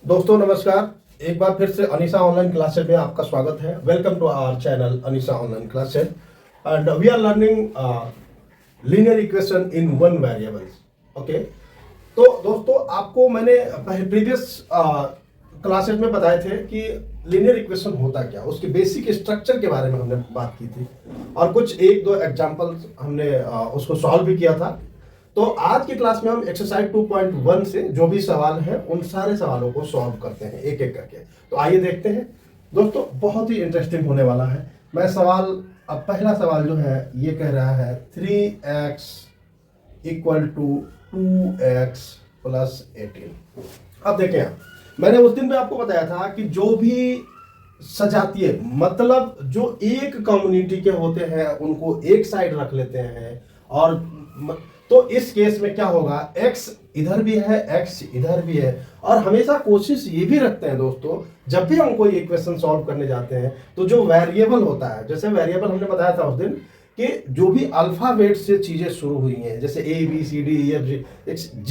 दोस्तों नमस्कार। एक बार फिर से अनीसा ऑनलाइन क्लासेस में आपका स्वागत है। Welcome to our channel Anisa online classes and we are learning linear equation in one variables. Okay, तो दोस्तों आपको मैंने प्रीवियस क्लासेस में बताए थे कि लीनियर इक्वेशन होता क्या, उसके बेसिक स्ट्रक्चर के बारे में हमने बात की थी और कुछ एक दो एग्जांपल्स हमने उसको सॉल्व भी किया था। तो आज की क्लास में हम एक्सरसाइज 2.1 से जो भी सवाल है उन सारे सवालों को सॉल्व करते हैं एक एक करके। तो आइए देखते हैं दोस्तों, बहुत ही इंटरेस्टिंग होने वाला है। मैं सवाल, अब पहला सवाल जो है ये कह रहा है 3x equal to 2x plus 18। अब देखें, मैंने उस दिन में आपको बताया था कि जो भी सजातीय मतलब जो एक कम्युनिटी के होते हैं उनको एक साइड रख लेते हैं और तो इस केस में क्या होगा, x इधर भी है x इधर भी है। और हमेशा कोशिश ये भी रखते हैं दोस्तों, जब भी हम कोई इक्वेशन सॉल्व करने जाते हैं तो जो वेरिएबल होता है, जैसे वेरिएबल हमने बताया था उस दिन कि जो भी अल्फाबेट से चीजें शुरू हुई हैं जैसे A B C D E F G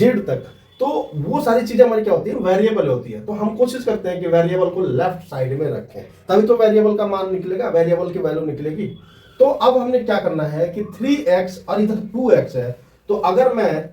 Z तक, तो वो सारी चीजें हमारी क्या होती है, वेरिएबल होती है। तो हम कोशिश करते हैं कि वेरिएबल को लेफ्ट साइड में रखें, तभी तो वेरिएबल का मान निकलेगा, वेरिएबल की वैल्यू निकलेगी। तो अब हमने क्या करना है कि 3x और इधर 2x है, तो अगर मैं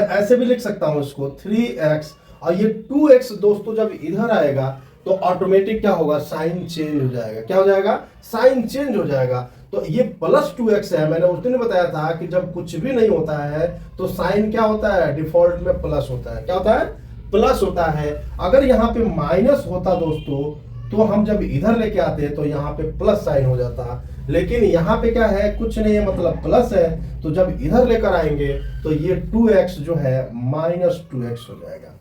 ऐसे भी लिख सकता हूं इसको 3x और ये 2x दोस्तों जब इधर आएगा तो ऑटोमेटिक क्या होगा, साइन चेंज हो जाएगा। क्या हो जाएगा, साइन चेंज हो जाएगा। तो ये प्लस 2x है। मैंने उस दिन बताया था कि जब कुछ भी नहीं होता है तो साइन क्या होता है, डिफॉल्ट में प्लस होता है। क्या होता है, प्लस होता है। अगर यहाँ पे माइनस होता दोस्तों तो हम जब इधर लेके आते हैं तो यहाँ पे प्लस साइन हो जाता, लेकिन यहाँ पे क्या है, कुछ नहीं है, मतलब प्लस है। तो जब इधर लेकर आएंगे तो ये 2x जो है माइनस 2x हो जाएगा।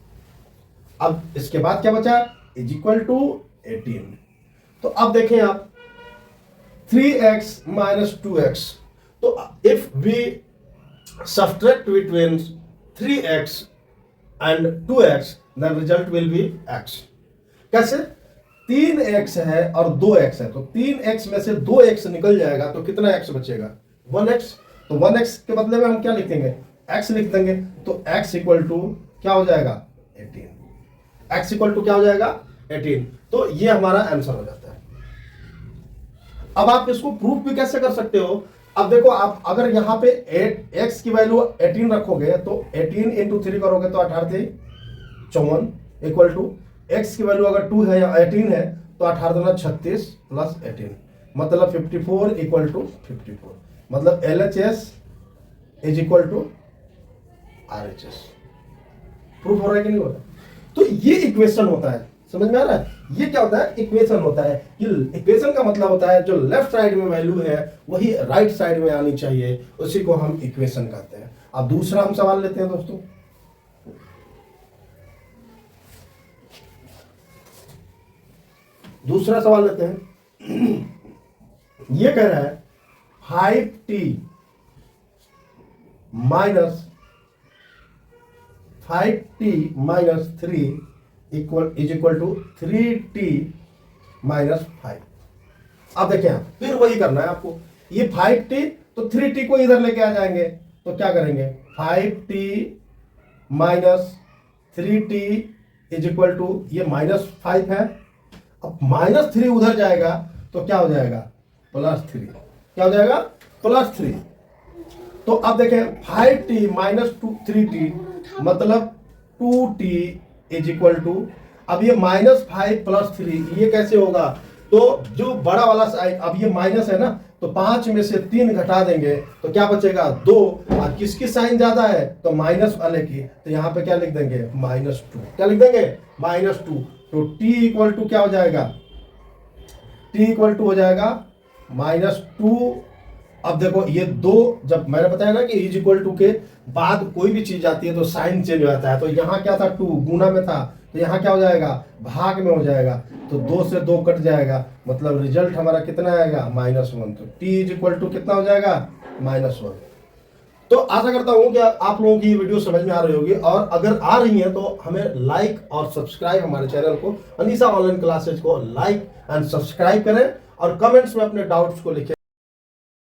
अब इसके बाद क्या बचा, इज इक्वल टू 18। तो अब देखें आप 3x माइनस 2x, तो if we subtract between 3x and 2x then result will be x। कैसे, 3x है और 2x है, तो 3x में से 2x निकल जाएगा तो कितना x बचेगा, 1x। तो 1x के बदले में हम क्या लिखेंगे, x लिख देंगे। तो x इक्वल टू क्या हो जाएगा, 18। x इक्वल टू क्या हो जाएगा, 18। तो ये हमारा आंसर हो जाता है। अब आप इसको प्रूफ भी कैसे कर सकते हो, अब देखो आप अगर यहाँ पे x की वैल्यू 18 रखोगे तो 18 इंटू 3 करोगे तो 18 54 इक्वल टू x की वैल्यू अगर 2 है या 18 है तो 18 दूना 36 प्लस 18 मतलब 54 इक्वल टू 54। मतलब LHS is equal to RHS। Proof हो रहा है कि नहीं हो रहा है। तो ये इक्वेशन होता है, समझ में आ रहा है, ये क्या होता है, इक्वेशन होता है। ये इक्वेशन का मतलब होता है जो लेफ्ट साइड में वैल्यू है वही राइट साइड में आनी चाहिए, उसी को हम इक्वेशन कहते हैं। अब दूसरा हम सवाल लेते हैं दोस्तों। दूसरा सवाल लेते हैं। ये कह रहा है 5t minus 3 is equal to 3t minus 5। अब देखें आप, फिर वही करना है आपको। ये 5t तो 3t को इधर लेके आ जाएंगे तो क्या करेंगे, 5t minus 3t is equal to, ये माइनस 5 है, अब माइनस 3 उधर जाएगा तो क्या हो जाएगा, प्लस 3। क्या हो जाएगा, प्लस 3। तो अब देखें 5t माइनस 3t मतलब 2t इज इक्वल टू, अब ये माइनस 5 प्लस 3 ये कैसे होगा, तो जो बड़ा वाला साइड, अब ये माइनस है ना, तो 5 में से 3 घटा देंगे तो क्या बचेगा, 2। और किसकी साइन ज्यादा है, तो माइनस वाले की, तो यहाँ पे क्या लिख देंगे, -2। क्या लिख देंगे, -2। तो t इक्वल टू क्या हो जाएगा, t इक्वल टू हो जाएगा -2। अब देखो ये 2, जब मैंने बताया ना कि इज इक्वल टू के बाद कोई भी चीज आती है तो साइन चेंज हो जाता है। तो यहाँ क्या था, 2 गुना में था, तो यहाँ क्या हो जाएगा, भाग में हो जाएगा। तो 2 से 2 कट जाएगा, मतलब रिजल्ट हमारा कितना आएगा, -1। तो t इज इक्वल टू कितना हो जाएगा, -1। तो आशा करता हूं कि आप लोगों की ये वीडियो समझ में आ रही होगी, और अगर आ रही है तो हमें लाइक और सब्सक्राइब, हमारे चैनल को अनीसा ऑनलाइन क्लासेज को लाइक एंड सब्सक्राइब करें और कमेंट्स में अपने डाउट्स को लिखें।